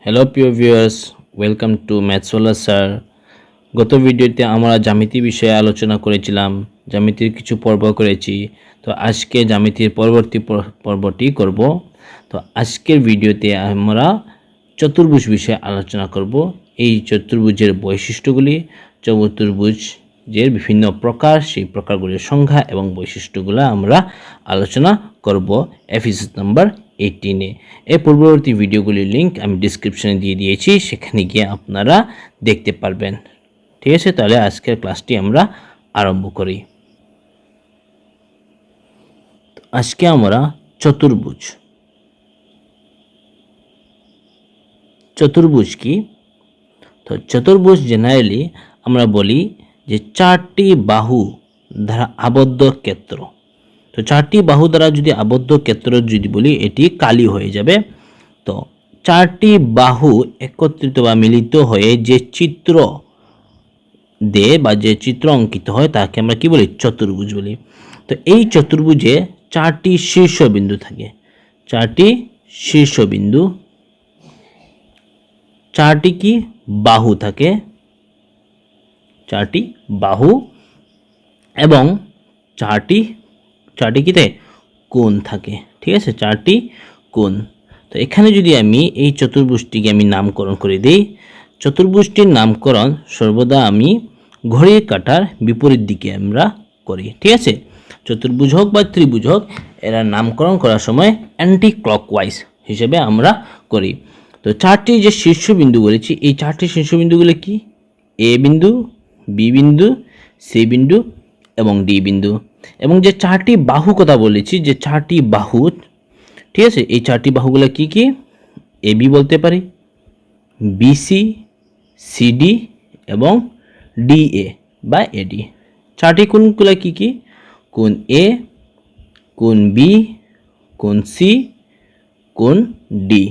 Hello প্রিয় viewers, welcome to ম্যাথসওয়ালা sir. গত ভিডিওতে আমরা জ্যামিতি বিষয়ে আলোচনা করেছিলাম, জ্যামিতির কিছু পর্ব করেছি। তো আজকে জ্যামিতির পরবর্তী পর্বটি করব। তো আজকের ভিডিওতে আমরা চতুর্ভুজ বিষয়ে আলোচনা করব। এই চতুর্ভুজের বৈশিষ্ট্যগুলি, চতুর্ভুজের বিভিন্ন প্রকার, সেই প্রকারগুলির সংখ্যা এবং বৈশিষ্ট্যগুলো আমরা আলোচনা করব এপিসোড নাম্বার 18-এ। এই পূর্ববর্তী ভিডিওগুলির লিঙ্ক আমি ডিসক্রিপশনে দিয়ে দিয়েছি, সেখানে গিয়ে আপনারা দেখতে পারবেন। ঠিক আছে, তাহলে আজকের ক্লাসটি আমরা আরম্ভ করি। আজকে আমরা চতুর্ভুজ কি? তো চতুর্ভুজ জেনারেলি আমরা বলি যে চারটি বাহু দ্বারা আবদ্ধ ক্ষেত্র। তো চারটি বাহু দ্বারা যদি আবদ্ধ ক্ষেত্র যদি বলি, এটি কালি হয়ে যাবে। তো চারটি বাহু একত্রিত বা মিলিত হয়ে যে চিত্র দেয় বা যে চিত্র অঙ্কিত হয় তাকে আমরা কি বলি? চতুর্ভুজ বলি। তো এই চতুর্ভুজে চারটি শীর্ষবিন্দু থাকে, চারটি শীর্ষবিন্দু, চারটি কি বাহু থাকে, চারটি বাহু এবং চারটি কি কোণ থাকে। ঠিক আছে, চারটি কোণ। তো এখানে যদি আমি এই চতুর্ভুজটিকে আমি নামকরণ করে দিই, চতুর্ভুজটির নামকরণ সর্বদা আমি ঘড়ির কাঁটার বিপরীত দিকে আমরা করি। ঠিক আছে, চতুর্ভুজ হোক বা ত্রিভুজ হোক, এরা নামকরণ করার সময় অ্যান্টি ক্লকওয়াইজ হিসেবে আমরা করি। তো চারটি যে শীর্ষবিন্দু বলেছি, এই চারটি শীর্ষবিন্দুগুলো কি? এ বিন্দু, বি বিন্দু, সি বিন্দু এবং ডি বিন্দু। এবং যে চারটি বাহু কথা বলেছি, যে চারটি বাহু, ঠিক আছে, এই চারটি বাহুগুলো কি কি? এ বি বলতে পারি, বিসি, সিডি এবং ডিএ বা এডি। চারটি কোণগুলো কি কি? কোণ এ, কোণ বি, কোণ সি, কোণ ডি।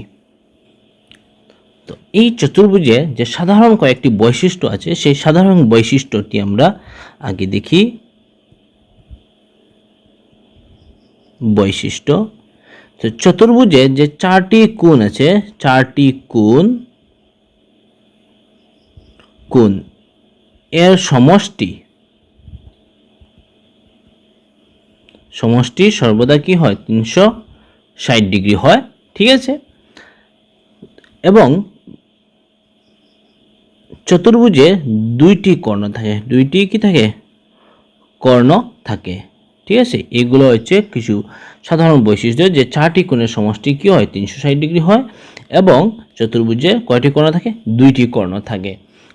তো এই চতুর্ভুজে যে সাধারণ কয়েকটি বৈশিষ্ট্য আছে, সেই সাধারণ বৈশিষ্ট্যটি আমরা আগে দেখি। বৈশিষ্ট্য, তো চতুর্ভুজে যে চারটি কোণ আছে, চারটি কোণ এর সমষ্টি সর্বদা কি হয়? 360 ডিগ্রি হয়। ঠিক আছে, এবং চতুর্ভুজে দুইটি কর্ণ থাকে, দুইটি কি থাকে? কর্ণ থাকে। ঠিক আছে, এগুলো হচ্ছে কিছু সাধারণ বৈশিষ্ট্য, যে চারটি কোণের সমষ্টি কি হয়? 360 ডিগ্রি হয়। এবং চতুর্ভুজে কয়টি কর্ণ থাকে? দুইটি কর্ণ থাকে।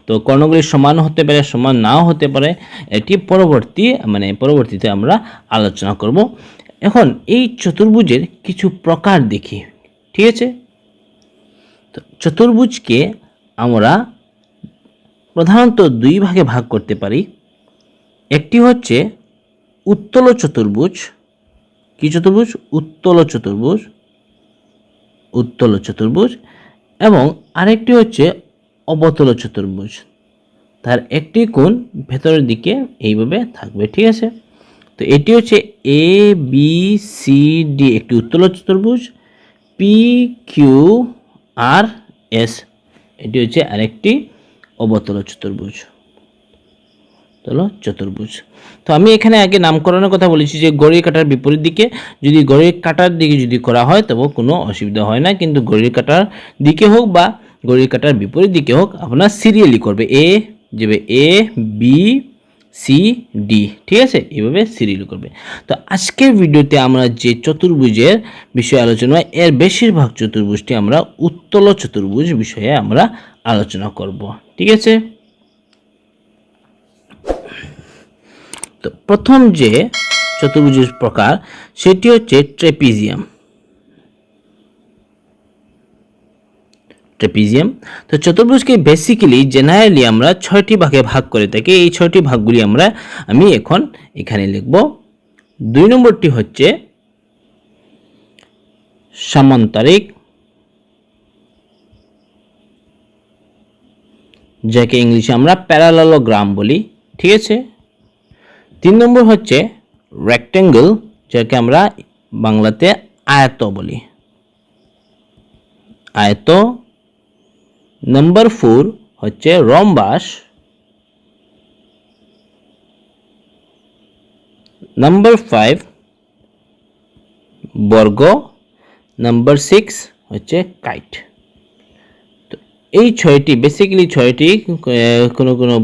তো কর্ণগুলি সমান হতে পারে, সমান নাও হতে পারে, এটি পরবর্তীতে আমরা আলোচনা করব। এখন এই চতুর্ভুজের কিছু প্রকার দেখি। ঠিক আছে, তো চতুর্ভুজকে আমরা প্রধানত দুই ভাগে ভাগ করতে পারি। একটি হচ্ছে উত্তল চতুর্ভুজ। কি চতুর্ভুজ? উত্তল চতুর্ভুজ। এবং আরেকটি হচ্ছে অবতল চতুর্ভুজ। তার একটি কোণ ভেতরের দিকে এইভাবে থাকবে। ঠিক আছে, তো এটি হচ্ছে এ বি সি ডি একটি উত্তল চতুর্ভুজ, পি কিউ আর এস এটি হচ্ছে আরেকটি অবতল চতুর্ভুজ। তো আমি এখানে আগে নামকরণের কথা বলেছি, যে ঘড়ির কাঁটার বিপরীত দিকে, যদি ঘড়ির কাঁটার দিকে যদি করা হয় তবে কোনো অসুবিধা হয় না, কিন্তু ঘড়ির কাঁটার দিকে হোক বা ঘড়ির কাঁটার বিপরীত দিকে হোক, আপনার সিরিয়ালি করবে। এ বি সি ডি, ঠিক আছে, এইভাবে সিরিয়ালি করবে। তো আজকের ভিডিওতে আমরা যে চতুর্ভুজের বিষয়ে আলোচনা, এর বেশিরভাগ চতুর্ভুজটি আমরা উত্তল চতুর্ভুজ বিষয়ে আমরা আলোচনা করব। ঠিক আছে, তো প্রথম যে চতুর্ভুজের প্রকার সেটি হচ্ছে ট্রেপিজিয়াম। তো চতুর্ভুজকে বেসিক্যালি জেনারেলি আমরা 6টি ভাগে ভাগ করে থাকি। এই 6টি ভাগগুলি আমি এখন এখানে লিখব। 2 নম্বরটি হচ্ছে সামান্তরিক, যাকে ইংলিশে আমরা প্যারালেলোগ্রাম বলি। ঠিক আছে, 3 নম্বর হচ্ছে রেক্টেঙ্গল, যাকে আমরা বাংলাতে আয়ত বলি। নাম্বার 4 হচ্ছে রম্বাস, নাম্বার 5 বর্গ, নাম্বার 6 হচ্ছে কাইট। তো এই 6টি বেসিক্যালি 6টি কোনো কোনো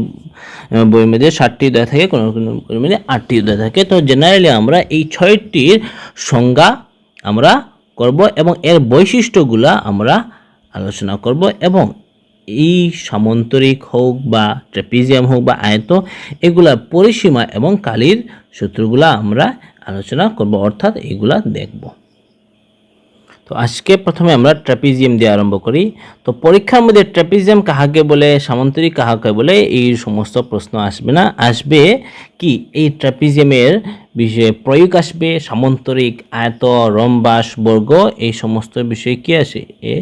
বইয়ের মধ্যে 7টি দেওয়া থাকে, কোনো কোনো বইয়ের মধ্যে 8টি দেওয়া থাকে। তো জেনারেলি আমরা এই 6টির সংজ্ঞা আমরা করব এবং এর বৈশিষ্ট্যগুলা আমরা আলোচনা করব, এবং এই সামন্তরিক হোক বা ট্রেপিজিয়াম হোক বা আয়ত, এগুলার পরিসীমা এবং কালির সূত্রগুলা আমরা আলোচনা করব, অর্থাৎ এগুলা দেখব। তো আজকে প্রথমে আমরা ট্রাপিজিয়াম দিয়ে আরম্ভ করি। তো পরীক্ষার মধ্যে ট্রাপিজিয়াম কাহাকে বলে, সামন্তরিক কাহাকে বলে, এই সমস্ত প্রশ্ন আসবে না। আসবে কি এই ট্রাপিজিয়ামের বিষয়ে প্রয়োগ আসবে, সামন্তরিক, আয়ত, রম্বাস, বর্গ, এই সমস্ত বিষয়ে কি আসে, এ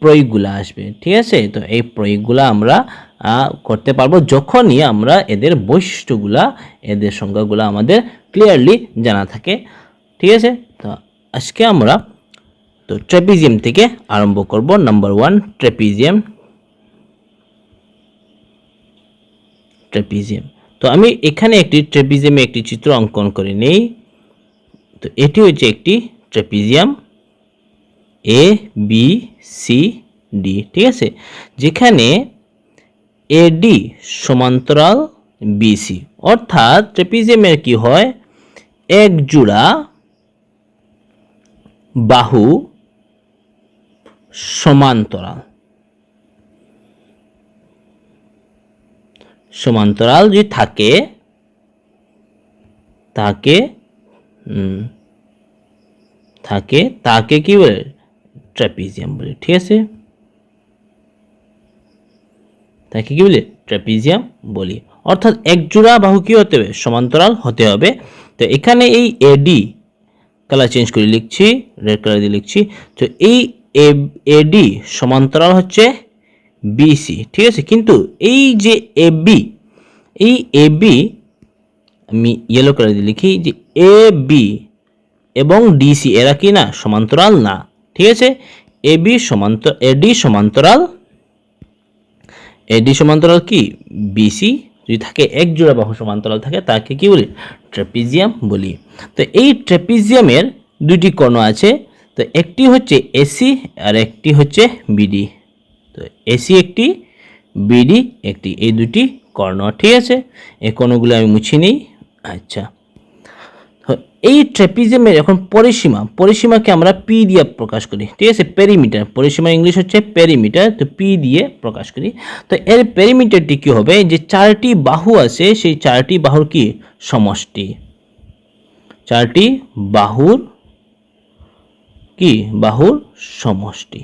প্রয়োগগুলো আসবে। ঠিক আছে, তো এই প্রয়োগগুলো আমরা করতে পারবো যখনই আমরা এদের বৈশিষ্ট্যগুলা, এদের সংজ্ঞাগুলো আমাদের ক্লিয়ারলি জানা থাকে। ঠিক আছে, তো আজকে আমরা তো ট্রেপিজিয়াম থেকে আরম্ভ করব। নাম্বার 1 ট্রেপিজিয়াম। ট্রেপিজিয়াম, তো আমি এখানে একটি ট্রেপিজিয়ামে একটি চিত্র অঙ্কন করে নেই। তো এটি হচ্ছে একটি ট্রেপিজিয়াম এ বি সি ডি। ঠিক আছে, যেখানে এডি সমান্তরাল বিসি, অর্থাৎ ট্রেপিজিয়ামের কি হয়, এক জোড়া বাহু সমান্তরাল, সমান্তরাল যদি থাকে তাকে তাকে কি বলে, ট্রাপিজিয়াম বলে। ঠিক আছে, তাকে কি বলে, ট্রাপিজিয়াম বলি। অর্থাৎ এক জোড়া বাহু কি হতে হবে, সমান্তরাল হতে হবে। তো এখানে এই এডি, কালার চেঞ্জ করে লিখছি, রেড কালার দিয়ে লিখছি। তো এই এডি সমান্তরাল হচ্ছে বিসি। ঠিক আছে, কিন্তু এই যে এবি, এই এবি আমি ইয়েলো কালার দিয়ে লিখি, যে এ বি এবং ডিসি এরা কি না, সমান্তরাল না। ঠিক আছে, এবি সমান্তরাল, এডি সমান্তরাল কি বিসি যদি থাকে, এক জোড়া বাহু সমান্তরাল থাকে, তাকে কি বলি, ট্রেপিজিয়াম বলি। তো এই ট্রেপিজিয়ামের দুটি কর্ণ আছে। তো একটি হচ্ছে এসি আর একটি হচ্ছে বিডি। তো এসি একটি, বিডি একটি, এই দুটি কর্ণ। ঠিক আছে, এই কর্ণগুলো আমি মুছে নিই। আচ্ছা, এই ট্রেপিজিয়ামের এখন পরিসীমাকে আমরা পি দিয়ে প্রকাশ করি। ঠিক আছে, পেরিমিটার, পরিসীমা ইংলিশ হচ্ছে পেরিমিটার, তো পি দিয়ে প্রকাশ করি। তো এর পেরিমিটারটি কি হবে, যে 4টি বাহু আছে, সেই 4টি বাহুর কি সমষ্টি, 4টি বাহুর কি, বাহুর সমষ্টি।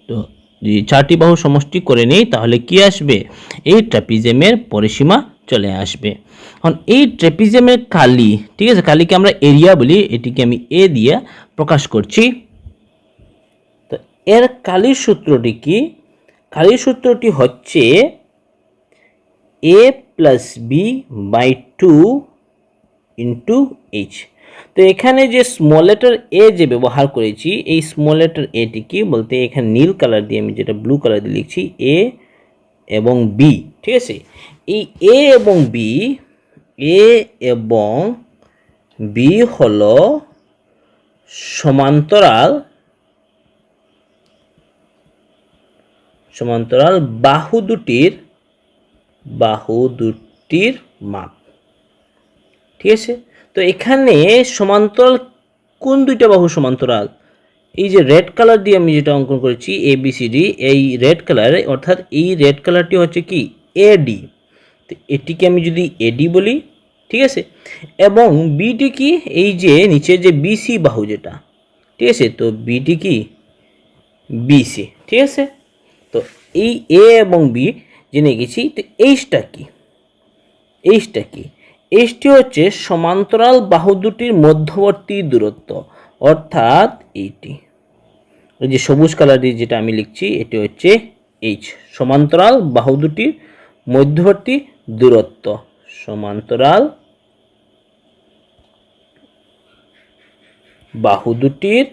তো যদি 4টি বাহু সমষ্টি করে নেই তাহলে কি আসবে, এই ট্রাপিজিয়ামের পরিসীমা চলে আসবে। এখন এই ট্রাপিজিয়ামের কালি, ঠিক আছে, কালিকে আমরা এরিয়া বলি, এটিকে আমি এ দিয়ে প্রকাশ করছি। তো এর কালির সূত্রটি কি, কালির সূত্রটি হচ্ছে A plus B by 2 into H. তো এখানে যে স্মল লেটার এ যে ব্যবহার করেছি, এই স্মল লেটার এটি কি বলতে, এখানে নীল কালার দিয়ে আমি যেটা ব্লু কালার দিয়ে লিখছি, এ এবং বি। ঠিক আছে, এই এ এবং বি, এ এবং বি হলো সমান্তরাল, সমান্তরাল বাহু দুটির মাপ। ঠিক আছে, তো এখানে সমান্তরাল কোন দুইটা বাহু সমান্তরাল, এই যে রেড কালার দিয়ে আমি যেটা অঙ্কন করেছি এ বি সি ডি, এই রেড কালারে, অর্থাৎ এই রেড কালারটি হচ্ছে কি এডি। তো এটিকে আমি যদি এডি বলি, ঠিক আছে, এবং বিটি কি, এই যে নিচে যে বিসি বাহু যেটা, ঠিক আছে, তো বিটি কি বিসি। ঠিক আছে, তো এই এ এবং বি জেনে গেছি। তো এইচটা কি, এইচটি হচ্ছে সমান্তরাল বাহু দুটির মধ্যবর্তী দূরত্ব, অর্থাৎ এইটি, ওই যে সবুজ কালার দিয়ে যেটা আমি লিখছি, এটি হচ্ছে এইচ, সমান্তরাল বাহু দুটির মধ্যবর্তী দূরত্ব, সমান্তরাল বাহু দুটির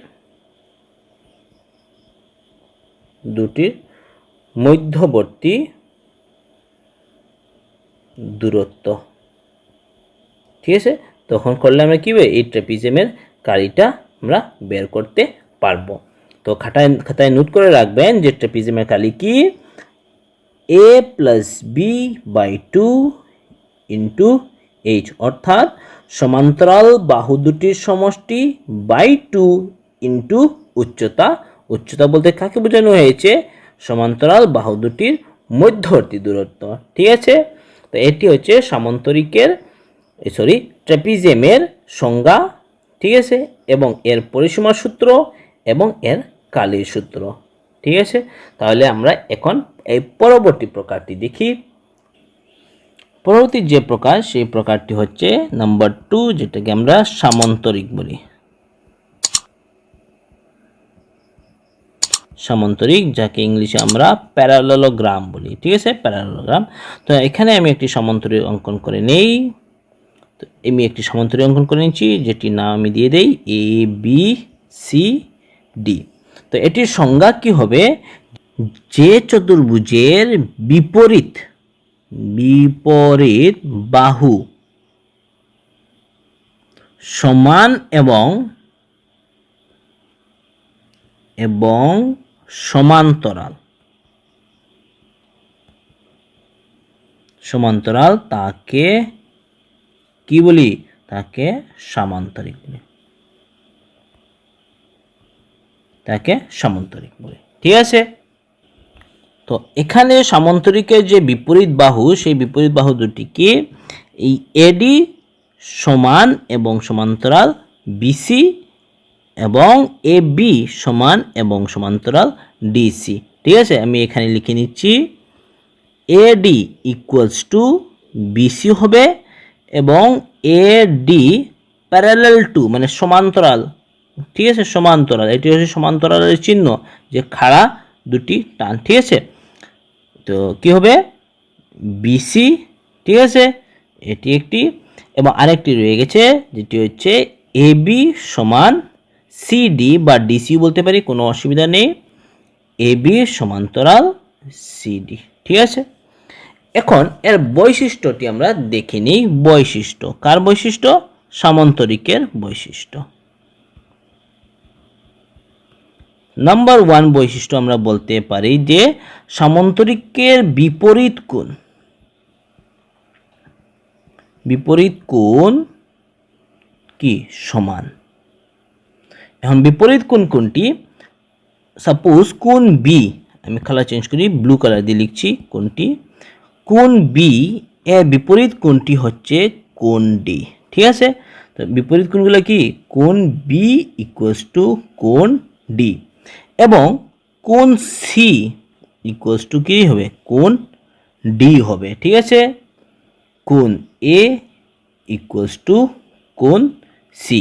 দুটির মধ্যবর্তী দূরত্ব। ঠিক আছে, তখন করলে আমরা কি হবে, এই ট্রাপিজিয়ামের কালিটা আমরা বের করতে পারবো। তো খাতায় নোট করে রাখবেন যে ট্রাপিজিয়ামের কালি কি, a plus B by 2 into h, অর্থাৎ সমান্তরাল বাহু দুটির সমষ্টি বাই 2 ইন্টু উচ্চতা। উচ্চতা বলতে কাকে বোঝানো হয়েছে, সমান্তরাল বাহু দুটির মধ্যবর্তী দূরত্ব। ঠিক আছে, তো এটি হচ্ছে সামান্তরিকের ট্রাপিজিয়ামের সংজ্ঞা। ঠিক আছে, এবং এর পরিসীমার সূত্র এবং এর কালির সূত্র। ঠিক আছে, তাহলে আমরা এখন এই পরবর্তী প্রকারটি দেখি। পরবর্তী যে প্রকার, সেই প্রকারটি হচ্ছে নাম্বার 2, যেটাকে আমরা সামান্তরিক বলি। সামান্তরিক, যাকে ইংলিশে আমরা প্যারালেলোগ্রাম বলি। ঠিক আছে, প্যারালেলোগ্রাম। তো এখানে আমি একটি সামান্তরিক অঙ্কন করে নেই। তো আমি একটি সামান্তরিক অঙ্কন করে নিচ্ছি, যেটির নাম আমি দিয়ে দেই এ বি সি ডি। তো এটির সংজ্ঞা কি হবে, যে চতুর্ভুজের বিপরীত বাহু সমান এবং সমান্তরাল তাকে কি বলি, তাকে সামান্তরিক বলি। ঠিক আছে, তো এখানে সামান্তরিকের যে বিপরীত বাহু, সেই বিপরীত বাহু দুটি কি, এই এডি সমান এবং সমান্তরাল বিসি এবং এ বি সমান এবং সমান্তরাল ডিসি। ঠিক আছে, আমি এখানে লিখে নিচ্ছি এডি ইকুয়ালস টু বিসি হবে এবং এডি প্যারালাল টু মানে সমান্তরাল। ঠিক আছে, সমান্তরাল, এটি হচ্ছে সমান্তরালের চিহ্ন, যে খাড়া দুটি টান। ঠিক আছে, তো কি হবে বিসি। ঠিক আছে, এটি একটি, এবং আরেকটি রয়ে গেছে যেটি হচ্ছে এবি সমান সিডি বা ডিসি বলতে পারি, কোনো অসুবিধা নেই। এবি সমান্তরাল সিডি। ঠিক আছে, এখন এর বৈশিষ্ট্যটি আমরা দেখে নিই। বৈশিষ্ট্য, কার বৈশিষ্ট্য, সামান্তরিকের বৈশিষ্ট্য। নাম্বার 1 বৈশিষ্ট্য আমরা বলতে পারি যে সামান্তরিকের বিপরীত কোণ কি সমান। এখন বিপরীত কোণ কোনটি, সাপোজ কোণ বি, আমি কালার চেঞ্জ করি, ব্লু কালার দিয়ে লিখছি কোণটি, কোণ বি এর বিপরীত কোণটি হচ্ছে কোণ ডি। ঠিক আছে, তো বিপরীত কোণগুলো কি, কোণ বি ইকুয়ালস টু কোণ ডি, এবং কোণ সি ইকুয়ালস টু কি হবে, কোণ ডি হবে। ঠিক আছে, কোণ এ ইকুয়ালস টু কোণ সি,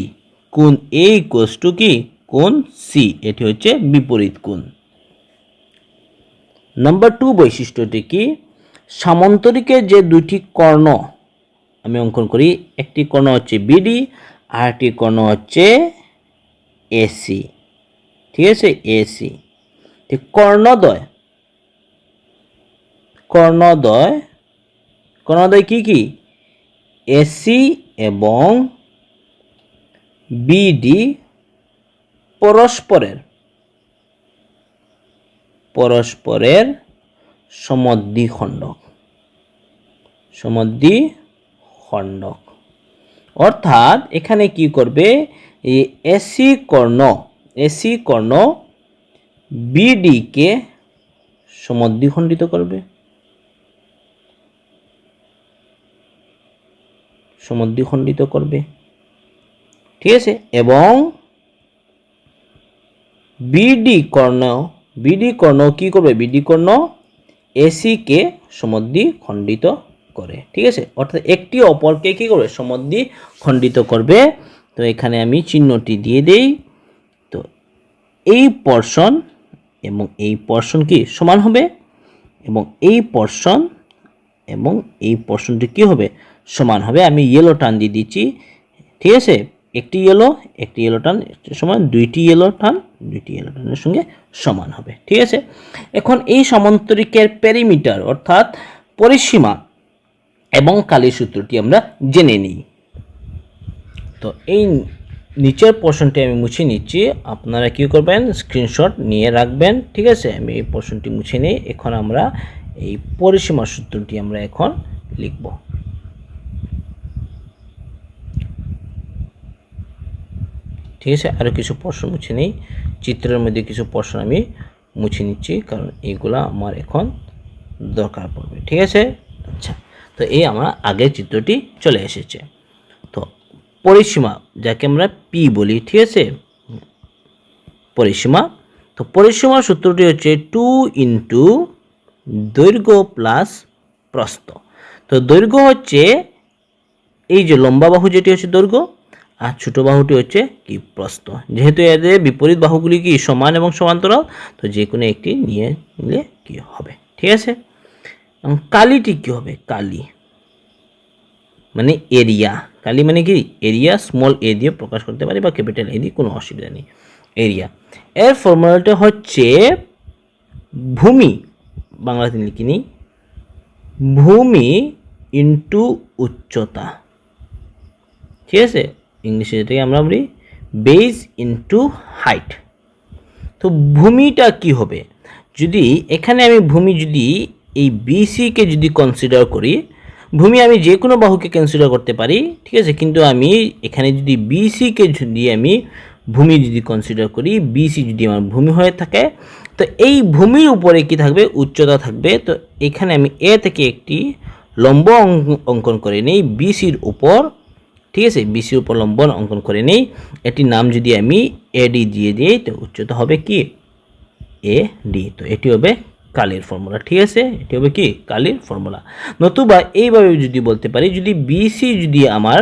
কোণ এ ইকুয়ালস টু কি, কোণ সি, এটি হচ্ছে বিপরীত কোণ। নাম্বার 2 বৈশিষ্ট্যটি কি, সামান্তরিকের যে দুটি কর্ণ আমি অঙ্কন করি, একটি কর্ণ হচ্ছে বিডি আর একটি কর্ণ হচ্ছে এসি। ঠিক আছে, এসি, কর্ণদ্বয় কি কি, এসি এবং বিডি পরস্পরের সমদ্বিখণ্ডক। অর্থাৎ এখানে কি করবে, এই এসি কর্ণ বিডি কে সমদ্বিখণ্ডিত করবে। ঠিক আছে, এবং বিডি কর্ণ কি করবে, বিডি কর্ণ এসি কে সমদ্বিখণ্ডিত করে। ঠিক আছে, অর্থাৎ একটি অপরকে কি করবে, সমদ্বিখণ্ডিত করবে। তো এখানে আমি চিহ্নটি দিয়ে দেই। তো এই পোরশন এবং এই পোরশন কি সমান হবে, এবং এই পোরশনটি কি হবে, সমান হবে। আমি ইয়েলো টান দিয়ে দিচ্ছি। ঠিক আছে, একটি ইয়েলো টান সমান দুইটি ইয়েলো টানের সঙ্গে সমান হবে। ঠিক আছে, এখন এই সমান্তরিকের পেরিমিটার অর্থাৎ পরিসীমা এবং কালির সূত্রটি আমরা জেনে নিই। তো এই নিচের পোর্শনটি আমি মুছে নিচ্ছি, আপনারা কি করবেন স্ক্রিনশট নিয়ে রাখবেন। ঠিক আছে, আমি এই পোর্শনটি মুছে নিই। এখন আমরা এই পরিসীমার সূত্রটি আমরা এখন লিখব। ঠিক আছে, আরও কিছু পোর্শন মুছে নিই, চিত্রের মধ্যে কিছু পোর্শন আমি মুছে নিচ্ছি, কারণ এইগুলা আমার এখন দরকার পড়বে। ঠিক আছে, আচ্ছা, তো এই আমার আগের চিত্রটি চলে এসেছে। তো পরিসীমা যাকে আমরা পি বলি, ঠিক আছে, পরিসীমা। তো পরিসীমার সূত্রটি হচ্ছে 2 ইন্টু দৈর্ঘ্য প্লাস প্রস্থ। তো দৈর্ঘ্য হচ্ছে এই যে লম্বা বাহু যেটি হচ্ছে দৈর্ঘ্য, আর ছোট বাহুটি হচ্ছে কি প্রস্থ। যেহেতু এদের বিপরীত বাহুগুলি কি সমান এবং সমান্তরাল, তো যে কোনো একটি নিয়ে নিলে কি হবে। ঠিক আছে, এবং কালিটি কি হবে, কালি মানে এরিয়া, কালি মানে কি এরিয়া, স্মল এ দিয়ে প্রকাশ করতে পারি বা ক্যাপিটাল এ দিয়ে, কোনো অসুবিধা নেই, এরিয়া। এর ফর্মুলাটা হচ্ছে ভূমি, বাংলাতে লিখি নিই, ভূমি ইন্টু উচ্চতা। ঠিক আছে, ইংলিশে যেটাকে আমরা বলি বেস ইন্টু হাইট। তো ভূমিটা কি হবে, যদি এখানে আমি ভূমি যদি এই বিসিকে যদি কনসিডার করি, ভূমি আমি যে কোনো বাহুকে কনসিডার করতে পারি। ঠিক আছে, কিন্তু আমি এখানে যদি বিসিকে যদি আমি ভূমি যদি কনসিডার করি, বিসি যদি আমার ভূমি হয়ে থাকে, তো এই ভূমির উপরে কি থাকবে, উচ্চতা থাকবে। তো এখানে আমি এ থেকে একটি লম্ব অঙ্কন করে নিই বিসির উপর। ঠিক আছে, বিসির উপর লম্ব অঙ্কন করে নেই, এটির নাম যদি আমি এডি দিয়ে দিই, তো উচ্চতা হবে কি এ ডি। তো এটি হবে কালির ফর্মুলা। ঠিক আছে, এটি হবে কি কালির ফর্মুলা। নতুবা এইভাবে যদি বলতে পারি, যদি বিসি যদি আমার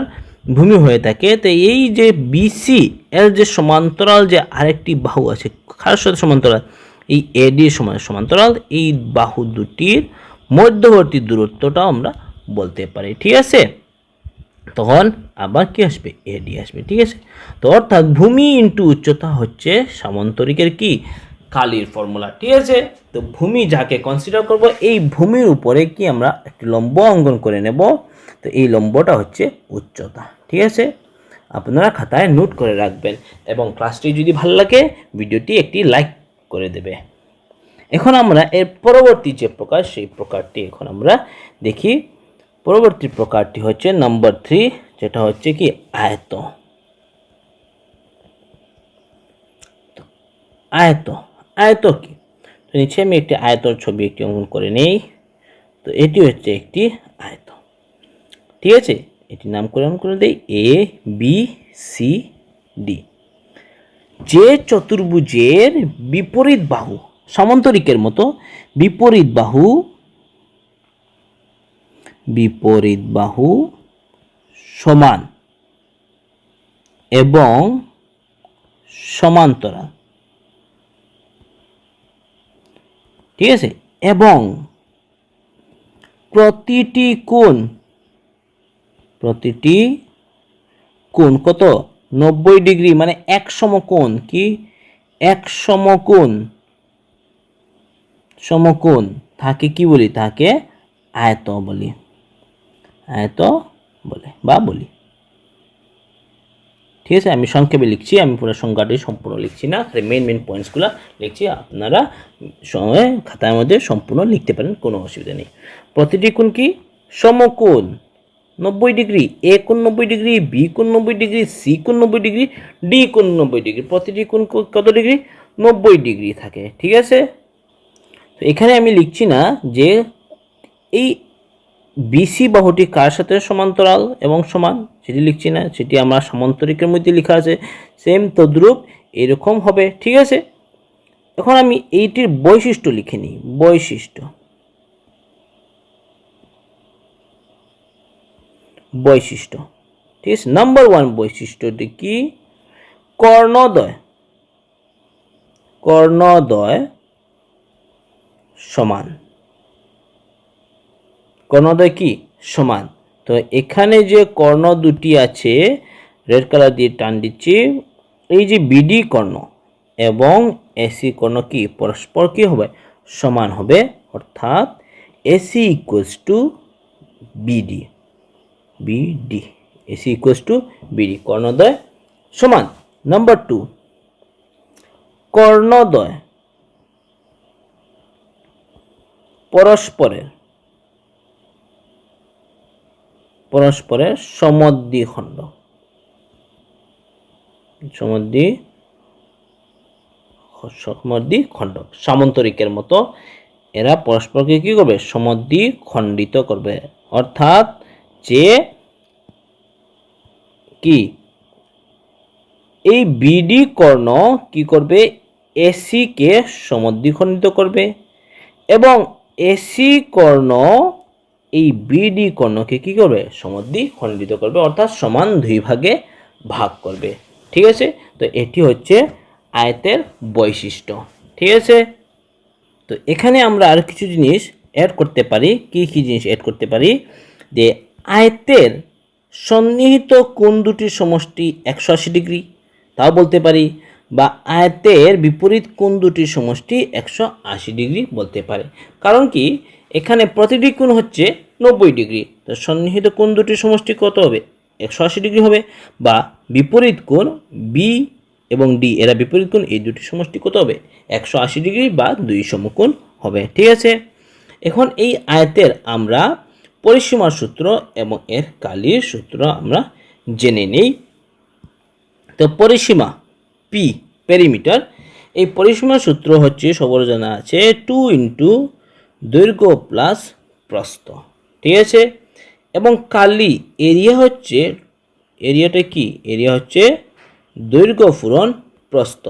ভূমি হয়ে থাকে, তো এই যে বিসি এর যে সমান্তরাল যে আরেকটি বাহু আছে, কার সাথে সমান্তরাল, এই এডির সমান্তরাল, এই বাহু দুটির মধ্যবর্তী দূরত্বটাও আমরা বলতে পারি। ঠিক আছে, তখন আবার কি আসবে, এডি আসবে। ঠিক আছে, তো অর্থাৎ ভূমি ইন্টু উচ্চতা হচ্ছে সামান্তরিকের কি কালির ফর্মুলা। ঠিক আছে, তো ভূমি যাকে কনসিডার করব, এই ভূমির উপরে কি আমরা একটি লম্ব অঙ্কন করে নেব, তো এই লম্বটা হচ্ছে উচ্চতা। ঠিক আছে, আপনারা খাতায় নোট করে রাখবেন, এবং ক্লাসটি যদি ভালো লাগে ভিডিওটি একটি লাইক করে দেবে। এখন আমরা এর পরবর্তী যে প্রকার, সেই প্রকারটি এখন আমরা দেখি। পরবর্তী প্রকারটি হচ্ছে নাম্বার 3, যেটা হচ্ছে কি আয়ত। আয়ত কি, তো নিচে আমি একটি আয়তর ছবি একটি অঙ্কন করে নেই। তো এটি হচ্ছে একটি আয়ত। ঠিক আছে, এটি নামকরণ করে দেই এ বি সি ডি। যে চতুর্ভুজের বিপরীত বাহু, সামান্তরিকের মতো বিপরীত বাহু সমান এবং সমান্তরাল। ঠিক আছে, এবং প্রতিটি কোণ কত 90 ডিগ্রি, মানে এক সমকোণ, কি এক সমকোণ থাকে, কি বলি, তাকে আয়ত বলি, বলি। ঠিক আছে, আমি সংক্ষেপে লিখছি, আমি পুরো সংজ্ঞাটি সম্পূর্ণ লিখছি না, মেইন পয়েন্টসগুলো লিখছি, আপনারা সময় খাতার মধ্যে সম্পূর্ণ লিখতে পারেন, কোনো অসুবিধা নেই। প্রতিটি কোণ কি সমকোণ 90 ডিগ্রি, এ কোণ 90 ডিগ্রি, বি কোণ 90 ডিগ্রি, সি কোণ 90 ডিগ্রি, ডি কোণ 90 ডিগ্রি। প্রতিটি কোণ কত ডিগ্রি, 90 ডিগ্রি থাকে। ঠিক আছে, তো এখানে আমি লিখছি না যে এই বিসি বাহুটি কার সাথে সমান্তরাল এবং সমান, সেটি লিখছি না, সেটি আমরা সামান্তরিকের মধ্যে লেখা আছে, সেম তদ্রূপ এরকম হবে। ঠিক আছে, এখন আমি এইটির বৈশিষ্ট্য লিখে নিই। বৈশিষ্ট্য, ঠিক আছে, নাম্বার 1 বৈশিষ্ট্যটি কি, কর্ণদ্বয় সমান। কর্ণদ্বয় কি সমান। তো এখানে যে কর্ণ দুটি আছে, রেড কালার দিয়ে টান দিচ্ছি, এই যে বিডি কর্ণ এবং এসি কর্ণ কি পরস্পর কি হবে, সমান হবে, অর্থাৎ AC equals to BD, BD AC equals to BD, কর্ণদ্বয় সমান। নাম্বার 2, কর্ণদ্বয় পরস্পরের সমদ্বিখণ্ড, সমদ্বিখণ্ড সামান্তরিকের মতো এরা পরস্পরকে কি করবে, সমদ্বিখণ্ডিত করবে, অর্থাৎ যে কি এই বিডি কর্ণ কি করবে, এসি কে সমদ্বিখণ্ডিত করবে এবং এসি কর্ণ এই বিডি কর্ণকে কি করবে, সমদ্বিখণ্ডিত করবে, অর্থাৎ সমান 2 ভাগে ভাগ করবে। ঠিক আছে, তো এটি হচ্ছে আয়তের বৈশিষ্ট্য। ঠিক আছে, তো এখানে আমরা আর কিছু জিনিস অ্যাড করতে পারি। কি কি জিনিস অ্যাড করতে পারি, যে আয়তের সন্নিহিত কোণ দুটির সমষ্টি 180 ডিগ্রি, তাও বলতে পারি, বা আয়তের বিপরীত কোণ দুটির সমষ্টি 180 ডিগ্রি বলতে পারে। কারণ কি, এখানে প্রতিটি কোণ হচ্ছে 90 ডিগ্রি, তো সন্নিহিত কোণ দুটির সমষ্টি কত হবে, 180 ডিগ্রি হবে, বা বিপরীত কোণ বি এবং ডি এরা বিপরীত কোণ, এই দুটি সমষ্টি কত হবে, 180 ডিগ্রি বা 2 সমকোণ হবে। ঠিক আছে, এখন এই আয়তের আমরা পরিসীমার সূত্র এবং এর কালির সূত্র আমরা জেনে নেই। তো পরিসীমা পি, পেরিমিটার, এই পরিসীমার সূত্র হচ্ছে সবার জানা আছে 2 ইন্টু দৈর্ঘ্য প্লাস প্রস্থ। ঠিক আছে, এবং কালি এরিয়া হচ্ছে, এরিয়াটা কি, এরিয়া হচ্ছে দৈর্ঘ্য পূরণ প্রস্থ।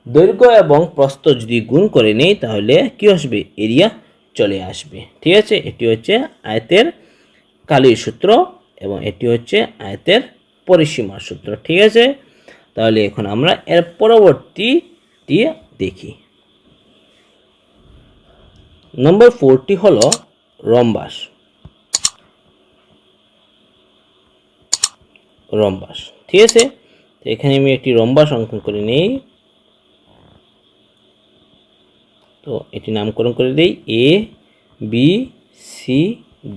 দৈর্ঘ্য এবং প্রস্থ যদি গুণ করে নেই তাহলে কি আসবে, এরিয়া চলে আসবে। ঠিক আছে, এটি হচ্ছে আয়তের কালির সূত্র এবং এটি হচ্ছে আয়তের পরিসীমার সূত্র। ঠিক আছে, তাহলে এখন আমরা এর পরবর্তীটি দেখি। নম্বর 4টি হলো রম্বাস। রম্বাস, ঠিক আছে, তো এখানে আমি একটি রম্বাস অঙ্কন করে নেই। তো এটি নামকরণ করে দেই এ বি সি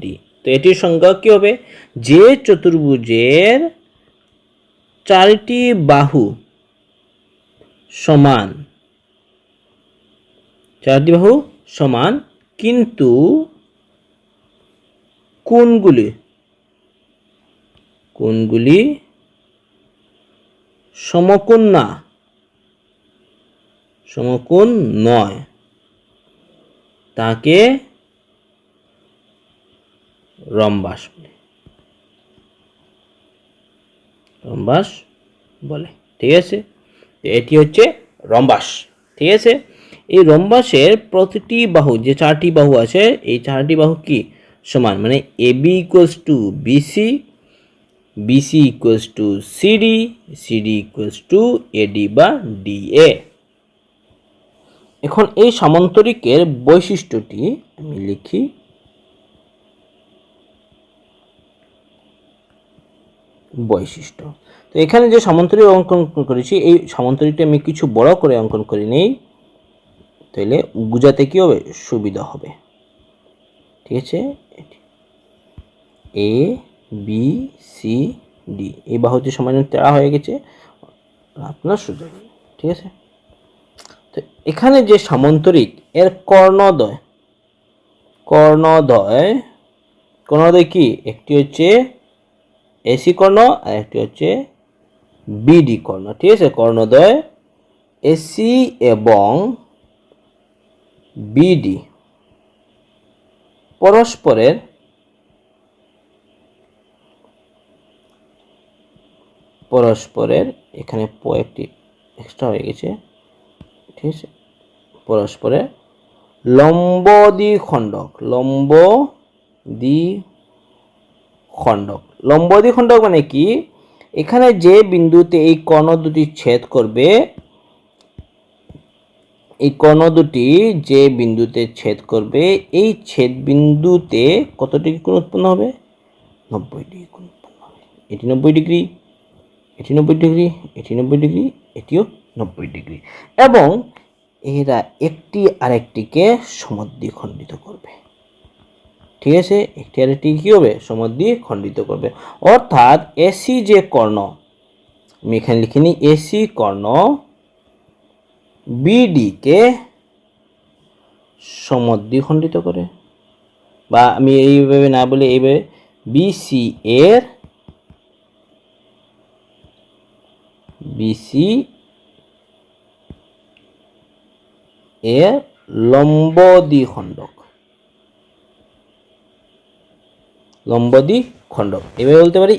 ডি। তো এটির সংজ্ঞা কি হবে, যে চতুর্ভুজের 4টি বাহু সমান, 4টি বাহু সমান কিন্তু কোণগুলি সমকোণ না, সমকোণ নয়, তাকে রম্বাস বলে, রম্বাস বলে। ঠিক আছে, এটি হচ্ছে রম্বাস। ঠিক আছে, এই রম্বাসের প্রতিটি বাহু, যে 4টি বাহু আছে, এই 4টি বাহু কি সমান, মানে A B equals to BC, BC equals to CD, CD equals to AD বা ডিএ। এখন এই সামান্তরিকের বৈশিষ্ট্যটি আমি লিখি। বৈশিষ্ট্য, তো এখানে যে সামান্তরিক অঙ্কন করেছি, এই সামান্তরিকটা আমি কিছু বড় করে অঙ্কন করে নেই, তাহলে বুঝাতে কি হবে, সুবিধা হবে। ঠিক আছে, এ বি সি ডি, এই বাহুটি সমান তেড়া হয়ে গেছে আপনার সুবিধা। ঠিক আছে, তো এখানে যে সামান্তরিক এর কর্ণদ্বয়, কর্ণদ্বয় কি, একটি হচ্ছে এসি কর্ণ আর একটি হচ্ছে বিডি কর্ণ। ঠিক আছে, কর্ণদ্বয় এসি এবং বিডি পরস্পরের এখানে একটি এক্সট্রা হয়ে গেছে। ঠিক আছে, পরস্পরের লম্ব দ্বিখণ্ডক, লম্ব দ্বিখণ্ডক মানে কি, এখানে যে বিন্দুতে এই কর্ণ দুটি ছেদ করবে, এই কর্ণ দুটি যে বিন্দুতে ছেদ করবে, এই ছেদ বিন্দুতে কত ডিগ্রি কোণ উৎপন্ন হবে, 90 ডিগ্রি কোণ উৎপন্ন হবে। এটি 90 ডিগ্রি, এটি 90 ডিগ্রি, এটি 90 ডিগ্রি, এটিও 90 ডিগ্রি, এবং এরা একটি আরেকটিকে সমদ্বিখণ্ডিত করবে। ঠিক আছে, একটি আরেকটি কি হবে? সমদ্বিখণ্ডিত করবে। অর্থাৎ এসি যে কর্ণ, আমি এখানে লিখে নিই, এসি কর্ণ বিডিকে সমদ্বিখণ্ডিত করে, বা আমি এইভাবে না বলে এইভাবে বিসি এর লম্ব দ্বিখণ্ডক, এভাবে বলতে পারি।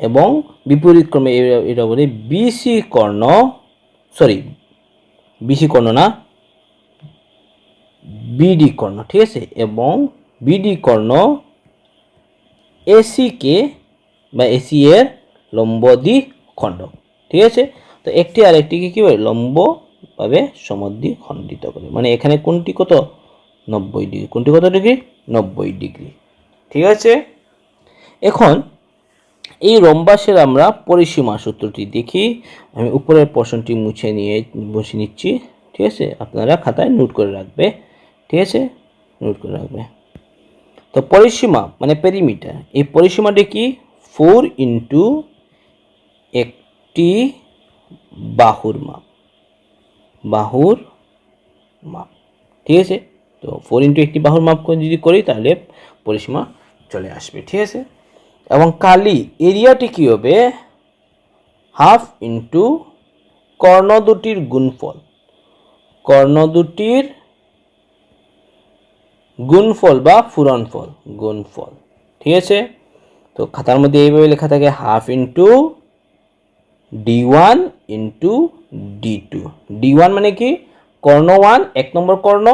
এবং বিপরীত ক্রমে এটা বলি বিসি কর্ণ না, বিডি কর্ণ। ঠিক আছে, এবং বিডি কর্ণ এসি কে বা এসি এর লম্ব দ্বিখণ্ডক। ঠিক আছে, তো একটি আরেকটিকে কি বলে? লম্বভাবে সমদ্বিখণ্ডিত করে। মানে এখানে কোনটি কত? 90 ডিগ্রি। কোনটি কত ডিগ্রি? 90 ডিগ্রি। ঠিক আছে, এখন এই রম্বাসের আমরা পরিসীমা সূত্রটি দেখি। আমি উপরের পোর্শনটি মুছে নিচ্ছি। ঠিক আছে, আপনারা খাতায় নোট করে রাখবে। ঠিক আছে, নোট করে রাখবে। তো পরিসীমা মানে পেরিমিটার, এই পরিসীমাটি কি? 4 ইন্টু একটি বাহুর মাপ। ঠিক আছে, তো 4 ইন্টু একটি বাহুর মাপ যদি করি তাহলে পরিসীমা চলে আসবে। ঠিক আছে, এবং কালি এরিয়াটি কি হবে? হাফ ইন্টু কর্ণ দুটির গুণফল বা গুণফল। ঠিক আছে, তো খাতার মধ্যে এইভাবে লেখা থাকে half into D1 into D2। D1 মানে কি? কর্ণ 1 এক নম্বর কর্ণ,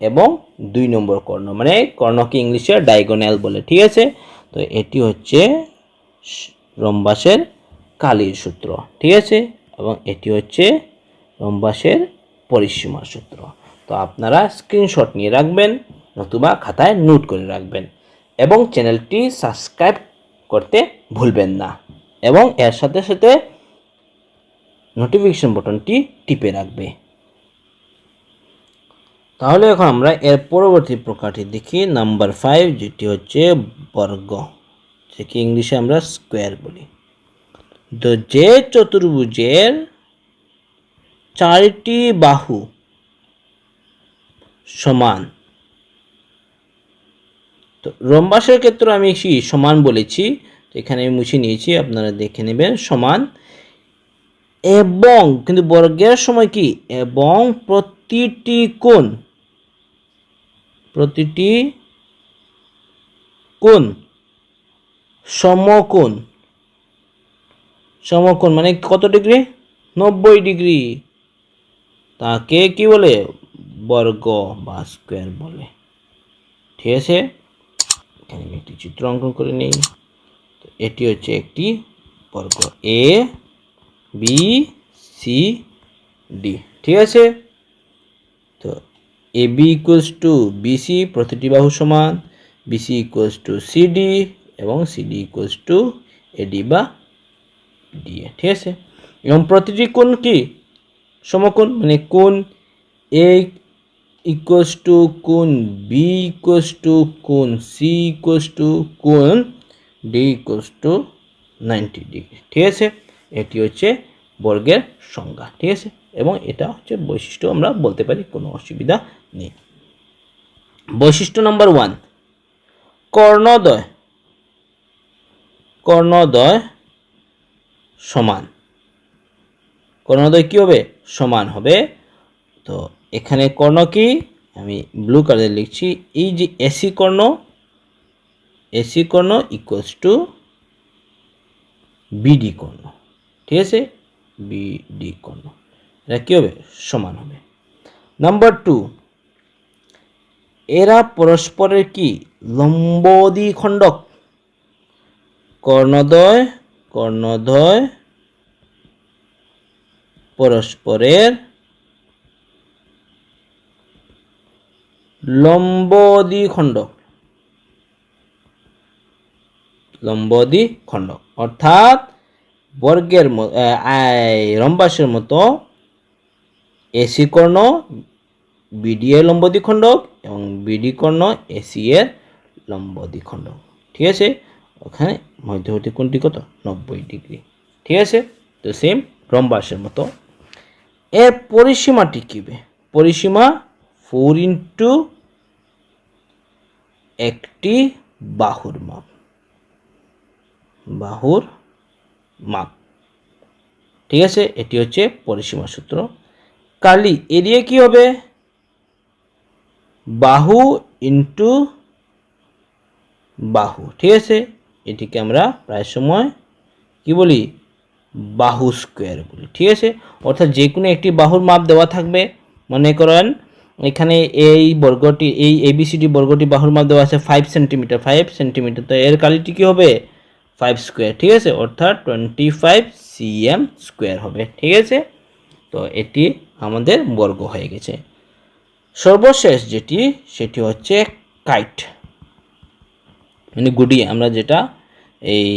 এবং 2 নম্বর কর্ণ, মানে কর্ণকে ইংলিশে ডায়াগোনাল বলে। ঠিক আছে, তো এটি হচ্ছে রম্বাসের কালির সূত্র। ঠিক আছে, এবং এটি হচ্ছে রম্বাসের পরিসীমা সূত্র। তো আপনারা স্ক্রিনশট নিয়ে রাখবেন, নতুবা খাতায় নোট করে রাখবেন, এবং চ্যানেলটি সাবস্ক্রাইব করতে ভুলবেন না, এবং এর সাথে সাথে নোটিফিকেশন বাটনটি টিপে রাখবে। তাহলে এখন আমরা এর পরবর্তী প্রকারটি দেখি, নাম্বার 5, যেটি হচ্ছে বর্গ, যেটি ইংলিশে আমরা স্কোয়ার বলি। তো যে চতুর্ভুজের 4টি বাহু সমান, তো রম্বাসের ক্ষেত্রে আমি সমান বলেছি, তো এখানে আমি মুছে নিয়েছি, আপনারা দেখে নেবেন সমান, এবং কিন্তু বর্গের সময় কি? এবং প্রতিটি কোণ সমকোণ মানে কত ডিগ্রি? 90 ডিগ্রি। তাকে কি বলে? বর্গ বা স্কোয়ার বলে। ঠিক আছে, এখানে আমি একটি চিত্র অঙ্কন করে নিই। তো এটি হচ্ছে একটি বর্গ, এ বি সি ডি। ঠিক আছে, তো এ বি ইকুয়ালস টু বিসি, প্রতিটি বাহু সমান, বিসি ইকুয়ালস টু সিডি, এবং সিডি ইকুয়ালস টু এডি বা ডিএ। ঠিক আছে, এবং প্রতিটি কোণ কি? সমকোণ, মানে কোণ এ ইকুয়ালস টু কোণ বি ইকুয়ালস টু কোণ সি ইকুয়ালস টু কোণ ডি ইকুয়ালস টু 90 ডিগ্রি। ঠিক আছে, এটি হচ্ছে বর্গের সংজ্ঞা। ঠিক আছে, এবং এটা হচ্ছে বৈশিষ্ট্য, আমরা বলতে পারি, কোনো অসুবিধা নেই। বৈশিষ্ট্য নাম্বার 1, কর্ণদ্বয় সমান। কর্ণদ্বয় কি হবে? সমান হবে। তো এখানে কর্ণ কি? আমি ব্লু কালারে লিখছি, এই যে এসি কর্ণ ইকুয়ালস টু বিডি কর্ণ। ঠিক আছে, বিডি কর্ণ, এটা কি হবে? সমান হবে। নাম্বার 2, এরা পরস্পরের কি? লম্ব দ্বিখণ্ডক। কর্ণদ্বয় পরস্পরের লম্ব দ্বিখণ্ডক, অর্থাৎ বর্গের রম্বাসের মতো এসি কর্ণ বিডি এর লম্ব দ্বিখণ্ডক এবং বিডি কর্ণ এসি এর লম্ব দ্বিখণ্ডক। ঠিক আছে, ওখানে মধ্যবর্তী কোণটি কত 90 ডিগ্রি। ঠিক আছে, তো সেম রম্বাসের মতো। এর পরিসীমাটি কি হবে? পরিসীমা 4 ইন্টু একটি বাহুর মাপ, বাহুর মাপ। ঠিক আছে, এটি হচ্ছে পরিসীমা সূত্র। কার্লি এরিয়া কি হবে? বাহু ইন্টু বাহু। ঠিক আছে, এটিকে আমরা প্রায় সময় কি বলি? বাহু স্কোয়ার বলি। ঠিক আছে, অর্থাৎ যে কোনো একটি বাহুর মাপ দেওয়া থাকবে। মনে করেন এখানে এই বর্গটি, এই এবিসিডি বর্গটি বাহুর মাপ দেওয়া আছে 5 সেন্টিমিটার, 5 সেন্টিমিটার, তো এর কালিটি কি হবে? 5 স্কোয়ার। ঠিক আছে, অর্থাৎ 25 cm স্কোয়ার হবে। ঠিক আছে, তো এটি আমাদের বর্গ হয়ে গেছে। সর্বশেষ যেটি, সেটি হচ্ছে কাইট, মানে গুডি, আমরা যেটা এই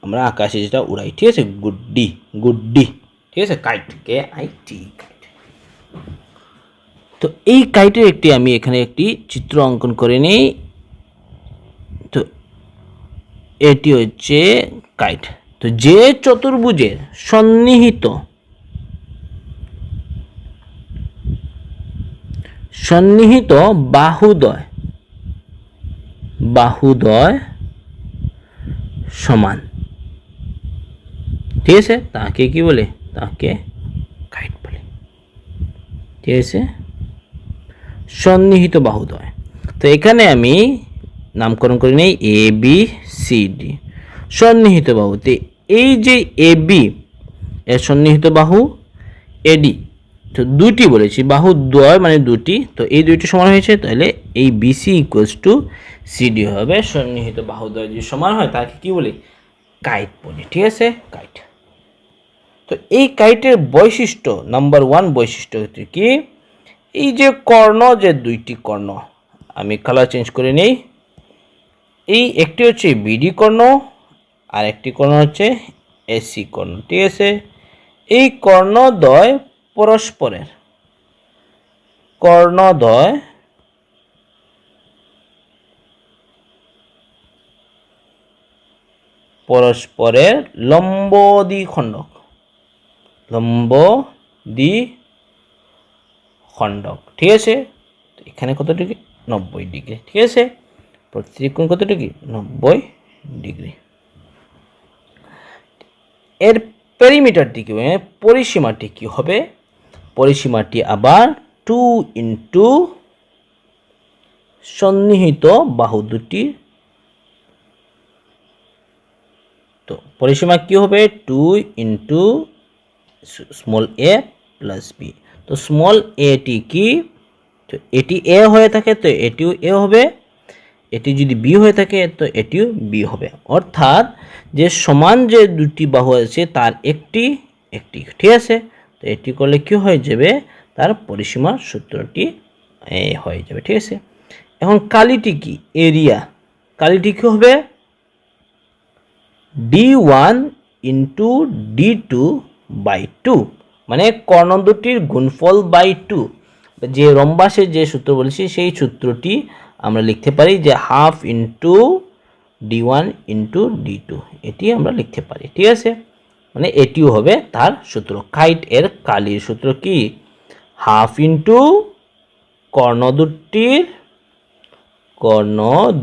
আমরা আকাশে যেটা উড়াই। ঠিক আছে, গুড্ডি, গুড্ডি। ঠিক আছে, কাইট, KIT, কাইট। তো এই কাইটের একটি আমি এখানে একটি চিত্র অঙ্কন করে নিই। তো এটি হচ্ছে কাইট। তো যে চতুর্ভুজের সন্নিহিত বাহুদ্বয় সমান, ঠিক আছে, তাকে কি বলে? তাকে কাইট বলে। ঠিক আছে, সন্নিহিত বাহুদ্বয়। তো এখানে আমি নামকরণ করে নেই ABCD, সন্নিহিত বাহু। তো এই যে AB এর সন্নিহিত বাহু AD, তো দুটি বলেছি, বাহু দ্বয় মানে দুটি, তো এই দুইটি সমান হয়েছে, তাহলে এই BC ইকুয়ালস টু CD হবে। সন্নিহিত বাহু দ্বয় যদি সমান হয় তাকে কি বলি? কাইট বলি। ঠিক আছে, কাইট। তো এই কাইটের বৈশিষ্ট্য, নাম্বার 1 বৈশিষ্ট্য হচ্ছে কি? এই যে কর্ণ, যে দুইটি কর্ণ, আমি কালার চেঞ্জ করে নেই। এই একটি হচ্ছে বিডি কর্ণ আর একটি কর্ণ হচ্ছে এসি কর্ণ। ঠিক আছে, এই কর্ণদ্বয় পরস্পরের লম্ব দ্বিখণ্ডক, ঠিক আছে, এখানে কত ডিগ্রি? 90 ডিগ্রি। ঠিক আছে, প্রতিটি কোণ কত ডিগ্রি? 90 ডিগ্রি। এর পেরিমিটারটি কি হবে? পরিসীমাটি কি হবে? পরিসীমাটি আবার 2 ইন্টু সন্নিহিত বাহু দুটি। তো পরিসীমা কি হবে? 2 into small a plus b. তো স্মল এটি কি? তো এটি এ হয়ে থাকে, তো এটিও এ হবে। এটি যদি বি হয়ে থাকে, তো এটিও বি হবে। অর্থাৎ যে সমান যে দুটি বাহু আছে তার একটি। ঠিক আছে, তো এটি করলে কি হয়ে যাবে? তার পরিসীমার সূত্রটি হয়ে যাবে। ঠিক আছে, এখন কালিটি কি? এরিয়া। কালিটি কি হবে? D1 ইন্টু D2 বাই 2, মানে কর্ণ দুটির গুণফল বাই 2। যে রম্বাসের যে সূত্র বলেছি সেই সূত্রটি আমরা লিখতে পারি যে half into D1 into D2, এটি আমরা লিখতে পারি। ঠিক আছে, মানে এটিও হবে তার সূত্র। কাইট এর কালির সূত্র কি? হাফ ইন্টু কর্ণ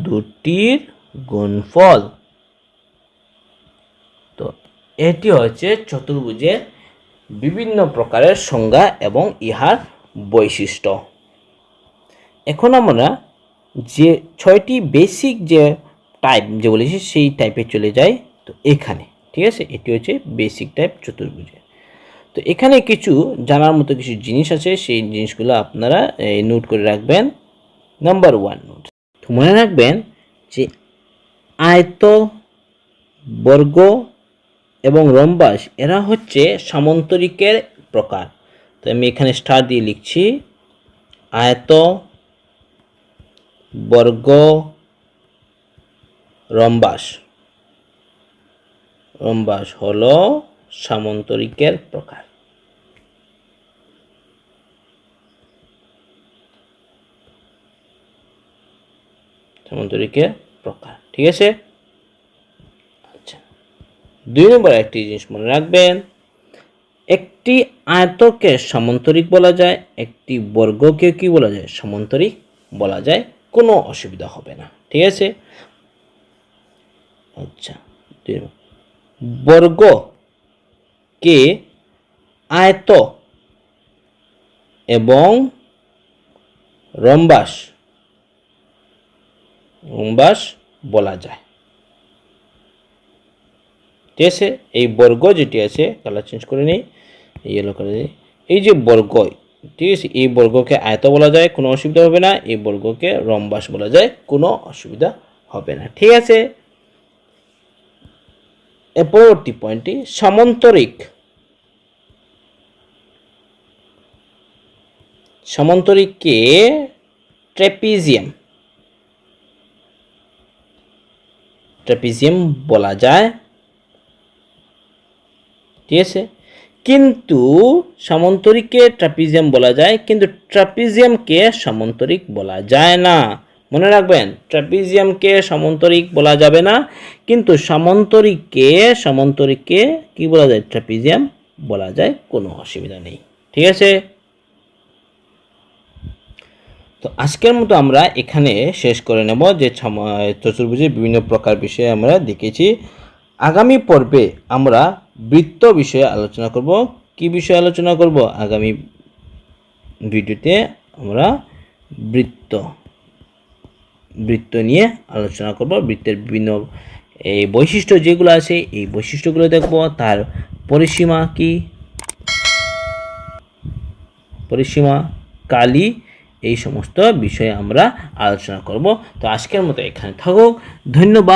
দুটির গুণফল। তো এটি হচ্ছে চতুর্ভুজের বিভিন্ন প্রকারের সংজ্ঞা এবং ইহার বৈশিষ্ট্য। এখন আমরা যে 6টি বেসিক যে টাইপ যে বলেছি সেই টাইপে চলে যাই। তো এখানে ঠিক আছে, এটি হচ্ছে বেসিক টাইপ চতুর্ভুজের। তো এখানে কিছু জানার মতো কিছু জিনিস আছে, সেই জিনিসগুলো আপনারা নোট করে রাখবেন। নাম্বার 1 নোট, তো মনে রাখবেন যে আয়ত, বর্গ এবং রম্বাস এরা হচ্ছে সামান্তরিকের প্রকার। তো আমি এখানে স্টার দিয়ে লিখছি, আয়ত, বর্গ, রম্বাস। রম্বাস হলো সামন্তরিকের প্রকার। সামন্তরিকের প্রকার, ঠিক আছে। আচ্ছা, 2 নম্বর একটি জিনিস মনে রাখবেন, একটি আয়তকে সামন্তরিক বলা যায়, একটি বর্গকে কি বলা যায়? সামন্তরিক বলা যায়, কোনো অসুবিধা হবে না, ঠিক আছে। আচ্ছা, বর্গকে আয়ত এবং রম্বাস বলা যায়, ঠিক আছে। এই বর্গ যেটি আছে, কালার চেঞ্জ করে নিই, ইয়েলো কালার, এই যে বর্গ, ঠিক আছে, এই বর্গকে আয়ত বলা যায়, কোনো অসুবিধা হবে না। এই বর্গকে রম্বাস বলা যায়, কোনো অসুবিধা হবে না, ঠিক আছে। এর পরবর্তী পয়েন্টটি সামন্তরিক। সামন্তরিককে ট্র্যাপিজিয়াম বলা যায়, ঠিক আছে। কিন্তু সামন্তরিককে ট্র্যাপিজিয়াম বলা যায়, কিন্তু ট্র্যাপিজিয়ামকে সামন্তরিক বলা যায় না। মনে রাখবেন, ট্র্যাপিজিয়ামকে সামন্তরিক বলা যাবে না, কিন্তু সামন্তরিককে কি বলা যায়? ট্র্যাপিজিয়াম বলা যায়, কোনো অসুবিধা নেই, ঠিক আছে। তো আজকের মতো আমরা এখানে শেষ করে নেব, যে চতুর্ভুজের বিভিন্ন প্রকার বিষয়ে আমরা দেখেছি। আগামী পর্বে আমরা বৃত্ত বিষয়ে আলোচনা করব। কি বিষয়ে আলোচনা করব? আগামী ভিডিওতে আমরা বৃত্ত নিয়ে আলোচনা করব। বৃত্তের বিভিন্ন এই বৈশিষ্ট্য যেগুলো আছে, এই বৈশিষ্ট্যগুলো দেখব। তার পরিসীমা কি, পরিসীমা, কালি, এই সমস্ত বিষয়ে আমরা আলোচনা করব। তো আজকের মতো এখানে থাকুক, ধন্যবাদ।